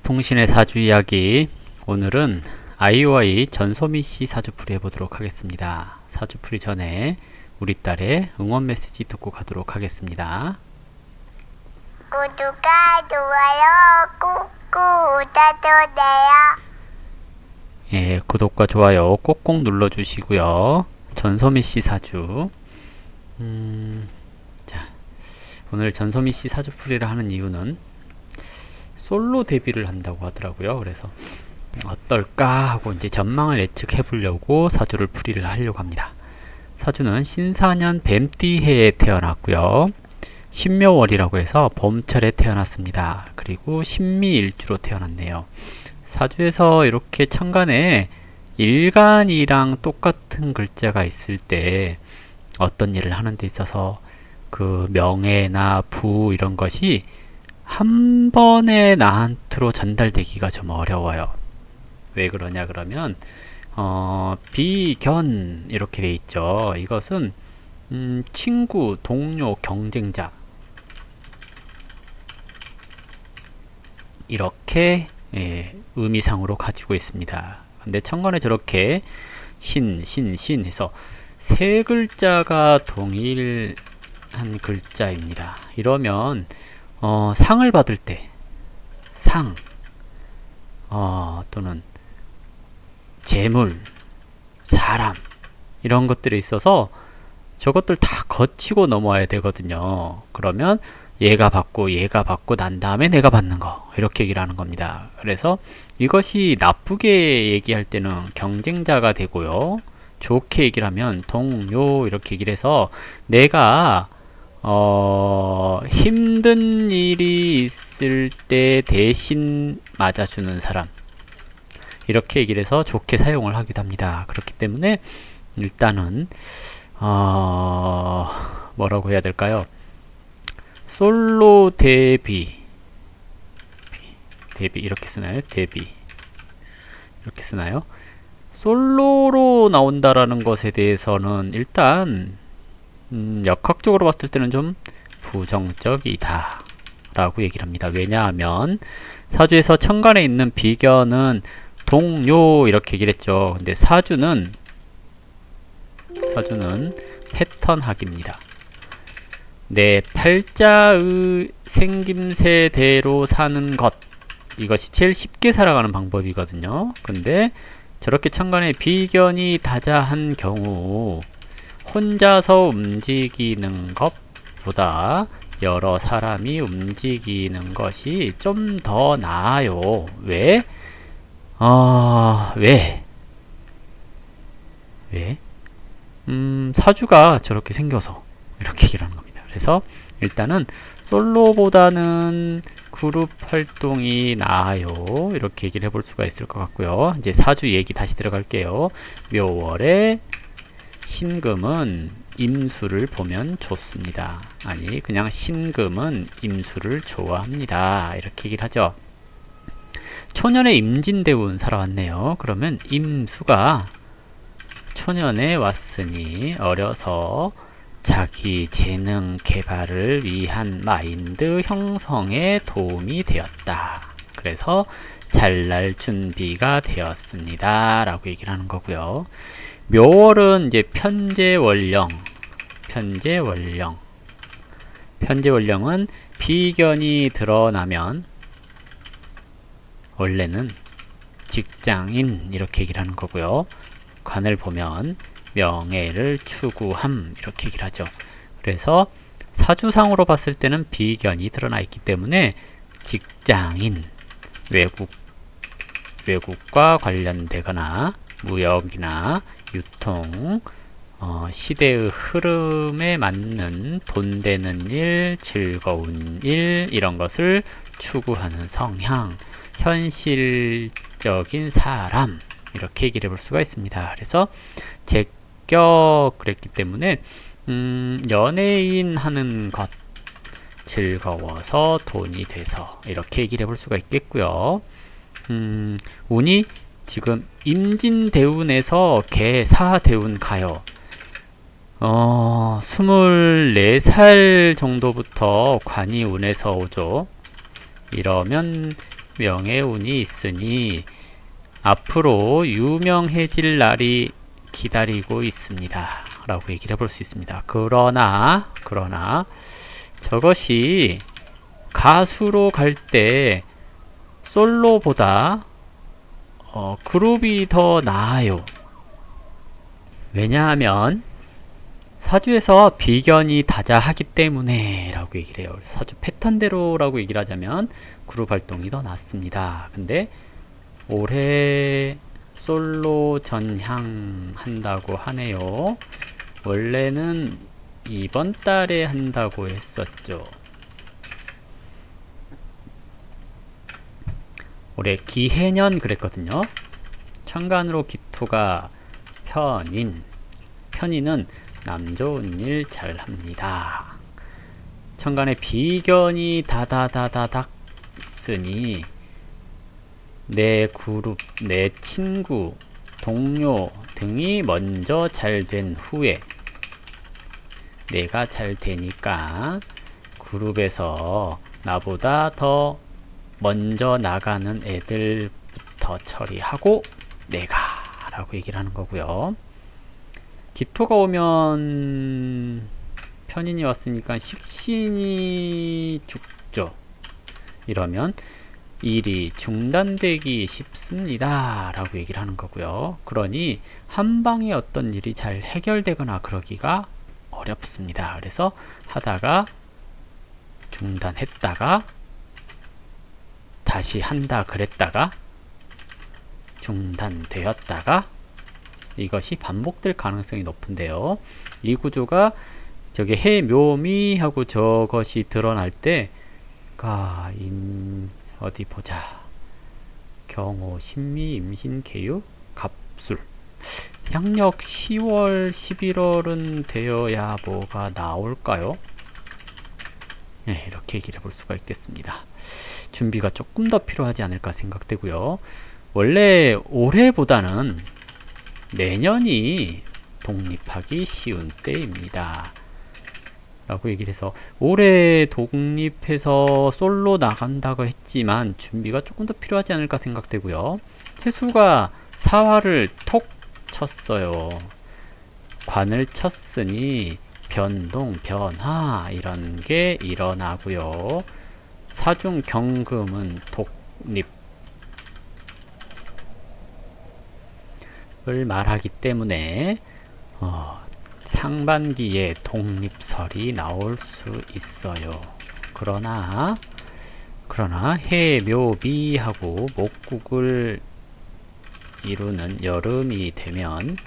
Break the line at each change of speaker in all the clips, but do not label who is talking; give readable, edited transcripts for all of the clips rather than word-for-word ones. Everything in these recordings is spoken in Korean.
풍신의 사주 이야기. 오늘은 아이오아이 전소미씨 사주풀이 해보도록 하겠습니다. 사주풀이 전에 우리 딸의 응원 메시지 듣고 가도록 하겠습니다.
구독과 좋아요 꾹꾹 눌러주세요.
예, 구독과 좋아요 꼭꼭 눌러주시고요. 전소미씨 사주. 자, 오늘 전소미씨 사주풀이를 하는 이유는 솔로 데뷔를 한다고 하더라고요. 그래서 어떨까 하고 이제 전망을 예측해 보려고 사주를 풀이를 하려고 합니다. 사주는 신사년 뱀띠해에 태어났고요. 신묘월이라고 해서 봄철에 태어났습니다. 그리고 신미일주로 태어났네요. 사주에서 이렇게 천간에 일간이랑 똑같은 글자가 있을 때 어떤 일을 하는 데 있어서 그 명예나 부 이런 것이 한 번에 나한테로 전달되기가 좀 어려워요. 왜 그러냐 그러면 비견 이렇게 돼 있죠. 이것은 친구, 동료, 경쟁자 이렇게 의미상으로 가지고 있습니다. 근데 천간에 저렇게 신 해서 세 글자가 동일한 글자입니다. 이러면 상을 받을 때 상, 또는 재물, 사람 이런 것들이 있어서 저것들 다 거치고 넘어와야 되거든요. 그러면 얘가 받고 난 다음에 내가 받는 거 이렇게 얘기를 하는 겁니다. 그래서 이것이 나쁘게 얘기할 때는 경쟁자가 되고요. 좋게 얘기를 하면 동료 이렇게 얘기를 해서 내가 힘든 일이 있을 때 대신 맞아주는 사람 이렇게 얘기를 해서 좋게 사용을 하기도 합니다. 그렇기 때문에 일단은 뭐라고 해야 될까요? 솔로 데뷔 이렇게 쓰나요? 데뷔 이렇게 쓰나요? 솔로로 나온다라는 것에 대해서는 일단 역학적으로 봤을 때는 좀 부정적이다 라고 얘기를 합니다. 왜냐하면 사주에서 천간에 있는 비견은 동료 이렇게 얘기를 했죠. 근데 사주는 패턴학입니다. 내 팔자의 생김새대로 사는 것 이것이 제일 쉽게 살아가는 방법이거든요. 근데 저렇게 천간에 비견이 다자한 경우 혼자서 움직이는 것보다 여러 사람이 움직이는 것이 좀 더 나아요. 왜? 왜? 사주가 저렇게 생겨서 이렇게 얘기를 하는 겁니다. 그래서 일단은 솔로보다는 그룹 활동이 나아요. 이렇게 얘기를 해볼 수가 있을 것 같고요. 이제 사주 얘기 다시 들어갈게요. 묘월에 신금은 임수를 보면 좋습니다. 아니 그냥 신금은 임수를 좋아합니다. 이렇게 얘기를 하죠. 초년에 임진대운 살아왔네요. 그러면 임수가 초년에 왔으니 어려서 자기 재능 개발을 위한 마인드 형성에 도움이 되었다. 그래서 잘날 준비가 되었습니다. 라고 얘기를 하는 거고요. 묘월은 이제 편재월령은 비견이 드러나면 원래는 직장인 이렇게 얘기를 하는 거고요. 관을 보면 명예를 추구함 이렇게 얘기를 하죠. 그래서 사주상으로 봤을 때는 비견이 드러나 있기 때문에 직장인, 외국과 관련되거나 무역이나 유통, 시대의 흐름에 맞는 돈 되는 일, 즐거운 일 이런 것을 추구하는 성향, 현실적인 사람 이렇게 얘기를 해볼 수가 있습니다. 그래서 제격 그랬기 때문에 연예인 하는 것 즐거워서 돈이 돼서 이렇게 얘기를 해볼 수가 있겠고요. 운이 지금 임진대운에서 개사대운 가요. 24살 정도부터 관이 운에서 오죠. 이러면 명예운이 있으니 앞으로 유명해질 날이 기다리고 있습니다. 라고 얘기를 해볼 수 있습니다. 그러나 저것이 가수로 갈 때 솔로보다 그룹이 더 나아요. 왜냐하면 사주에서 비견이 다자하기 때문에 라고 얘기를 해요. 사주 패턴대로 라고 얘기를 하자면 그룹 활동이 더 낫습니다. 근데 올해 솔로 전향 한다고 하네요. 원래는 이번 달에 한다고 했었죠. 올해 기해년 그랬거든요. 천간으로 기토가 편인은 남 좋은 일 잘합니다. 천간에 비견이 다다다다닥 쓰니 내 그룹, 내 친구, 동료 등이 먼저 잘 된 후에 내가 잘 되니까 그룹에서 나보다 더 먼저 나가는 애들부터 처리하고 내가 라고 얘기를 하는 거고요. 기토가 오면 편인이 왔으니까 식신이 죽죠. 이러면 일이 중단되기 쉽습니다 라고 얘기를 하는 거고요. 그러니 한방에 어떤 일이 잘 해결되거나 그러기가 어렵습니다. 그래서 하다가 중단했다가 다시 한다 그랬다가 중단되었다가 이것이 반복될 가능성이 높은데요. 이 구조가 저게 해묘미 하고 저것이 드러날 때 어디 보자. 경호, 신미, 임신, 계유, 갑술. 양력 10월, 11월은 되어야 뭐가 나올까요? 네, 이렇게 얘기를 해볼 수가 있겠습니다. 준비가 조금 더 필요하지 않을까 생각되고요. 원래 올해보다는 내년이 독립하기 쉬운 때입니다. 라고 얘기를 해서 올해 독립해서 솔로 나간다고 했지만 준비가 조금 더 필요하지 않을까 생각되고요. 태수가 사화를 톡 쳤어요. 관을 쳤으니 변동, 변화 이런 게 일어나고요. 사중 경금은 독립을 말하기 때문에 상반기에 독립설이 나올 수 있어요. 그러나 해묘비하고 목국을 이루는 여름이 되면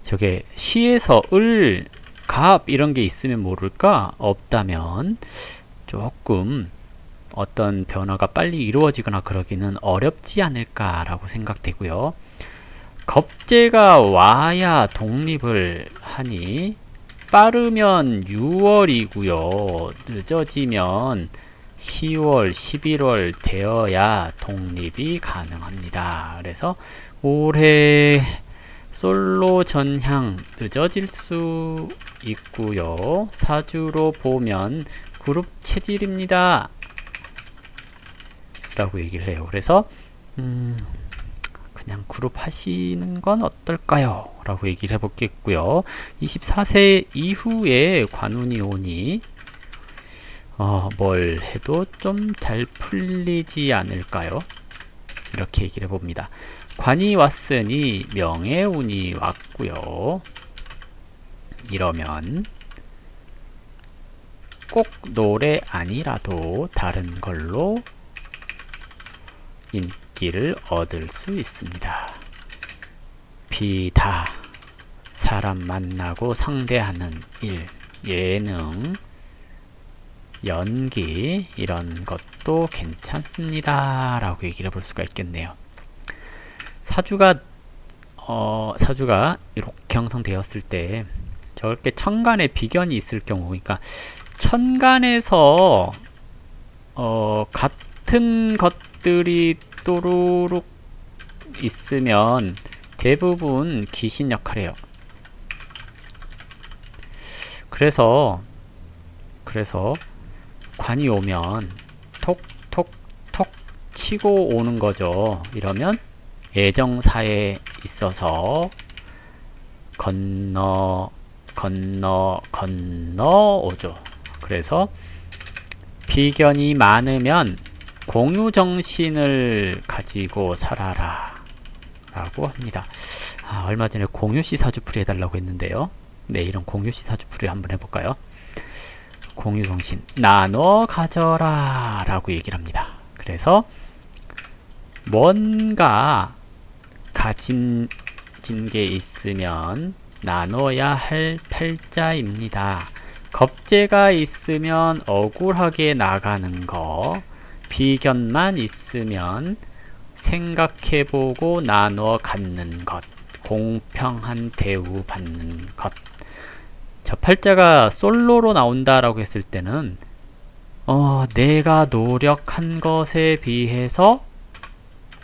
저게 시에서 을, 갑 이런 게 있으면 모를까 없다면 조금 어떤 변화가 빨리 이루어지거나 그러기는 어렵지 않을까라고 생각되고요. 겁재가 와야 독립을 하니 빠르면 6월이고요. 늦어지면 10월, 11월 되어야 독립이 가능합니다. 그래서 올해 솔로 전향 늦어질 수 있고요. 사주로 보면 그룹 체질입니다. 라고 얘기를 해요. 그래서 그냥 그룹 하시는 건 어떨까요? 라고 얘기를 해보겠고요. 24세 이후에 관운이 오니 뭘 해도 좀 잘 풀리지 않을까요? 이렇게 얘기를 해봅니다. 관이 왔으니 명예운이 왔고요. 이러면 꼭 노래 아니라도 다른 걸로 인기를 얻을 수 있습니다. 비다, 사람 만나고 상대하는 일, 예능, 연기 이런 것도 괜찮습니다 라고 얘기를 해볼 수가 있겠네요. 사주가 이렇게 형성되었을 때 저렇게 천간에 비견이 있을 경우, 그러니까 천간에서 같은 것들이 또르륵 있으면 대부분 귀신 역할이에요. 그래서 관이 오면 톡톡톡 치고 오는 거죠. 이러면 예정사에 있어서 건너 오죠. 그래서 비견이 많으면 공유정신을 가지고 살아라 라고 합니다. 얼마 전에 공유시 사주풀이 해달라고 했는데요. 네, 이런 공유시 사주풀이를 한번 해볼까요? 공유정신 나눠 가져라 라고 얘기를 합니다. 그래서 뭔가 가진 게 있으면 나눠야 할 팔자입니다. 겁재가 있으면 억울하게 나가는 거, 비견만 있으면 생각해보고 나눠 갖는 것, 공평한 대우 받는 것. 저 팔자가 솔로로 나온다라고 했을 때는 내가 노력한 것에 비해서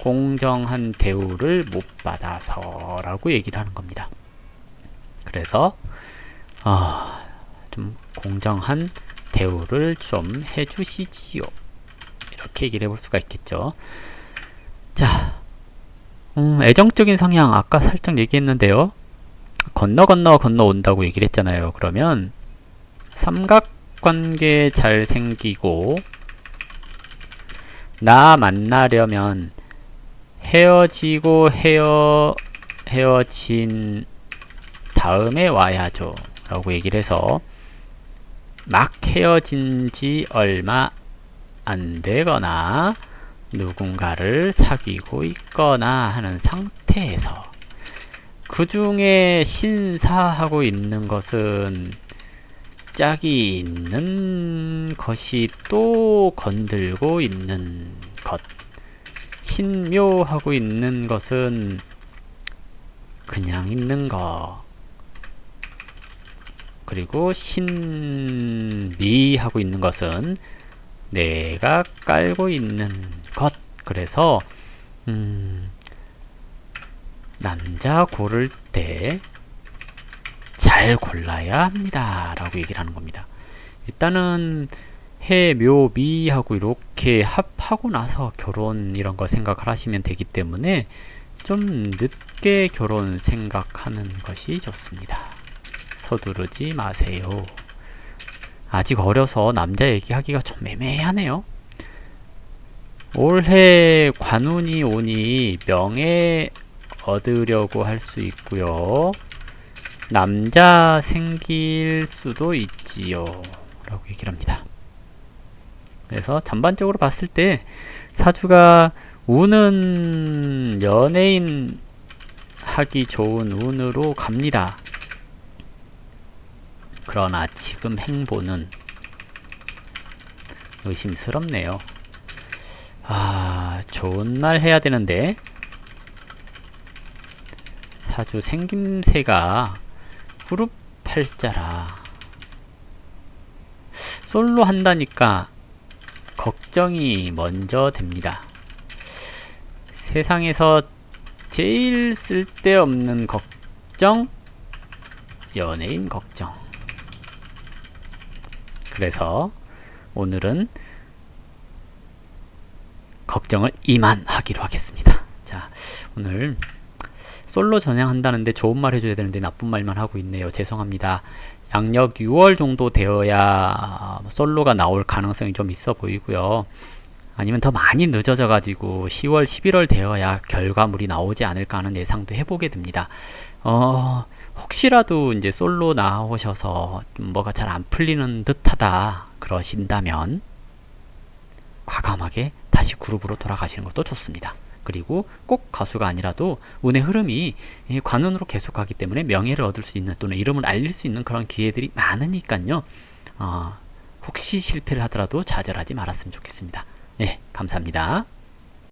공정한 대우를 못 받아서 라고 얘기를 하는 겁니다. 그래서 좀 공정한 대우를 좀 해주시지요. 이렇게 얘기를 해볼 수가 있겠죠. 자, 애정적인 성향 아까 살짝 얘기했는데요. 건너 온다고 얘기를 했잖아요. 그러면 삼각관계 잘 생기고 나 만나려면 헤어지고 헤어진 다음에 와야죠 라고 얘기를 해서 막 헤어진 지 얼마 안 되거나 누군가를 사귀고 있거나 하는 상태에서 그 중에 신사하고 있는 것은 짝이 있는 것이 또 건들고 있는 것, 신묘하고 있는 것은 그냥 있는 거, 그리고 신미하고 있는 것은 내가 깔고 있는 것. 그래서 남자 고를 때 잘 골라야 합니다 라고 얘기를 하는 겁니다. 일단은 해, 묘, 미하고 이렇게 합하고 나서 결혼 이런 거 생각을 하시면 되기 때문에 좀 늦게 결혼 생각하는 것이 좋습니다. 서두르지 마세요. 아직 어려서 남자 얘기하기가 좀 애매하네요. 올해 관운이 오니 명예 얻으려고 할 수 있고요. 남자 생길 수도 있지요 라고 얘기를 합니다. 그래서 전반적으로 봤을 때 사주가 운은 연예인 하기 좋은 운으로 갑니다. 그러나 지금 행보는 의심스럽네요. 좋은 날 해야 되는데 사주 생김새가 그룹 팔자라 솔로 한다니까 걱정이 먼저 됩니다. 세상에서 제일 쓸데없는 걱정, 연예인 걱정. 그래서 오늘은 걱정을 이만하기로 하겠습니다. 자, 오늘 솔로 전향한다는데 좋은 말 해줘야 되는데 나쁜 말만 하고 있네요. 죄송합니다. 양력 6월 정도 되어야 솔로가 나올 가능성이 좀 있어 보이고요. 아니면 더 많이 늦어져 가지고 10월, 11월 되어야 결과물이 나오지 않을까 하는 예상도 해보게 됩니다. 혹시라도 이제 솔로 나오셔서 뭐가 잘 안 풀리는 듯하다 그러신다면 과감하게 다시 그룹으로 돌아가시는 것도 좋습니다. 그리고 꼭 가수가 아니라도 운의 흐름이 관운으로 계속 가기 때문에 명예를 얻을 수 있는 또는 이름을 알릴 수 있는 그런 기회들이 많으니까요. 혹시 실패를 하더라도 좌절하지 말았으면 좋겠습니다. 네, 감사합니다.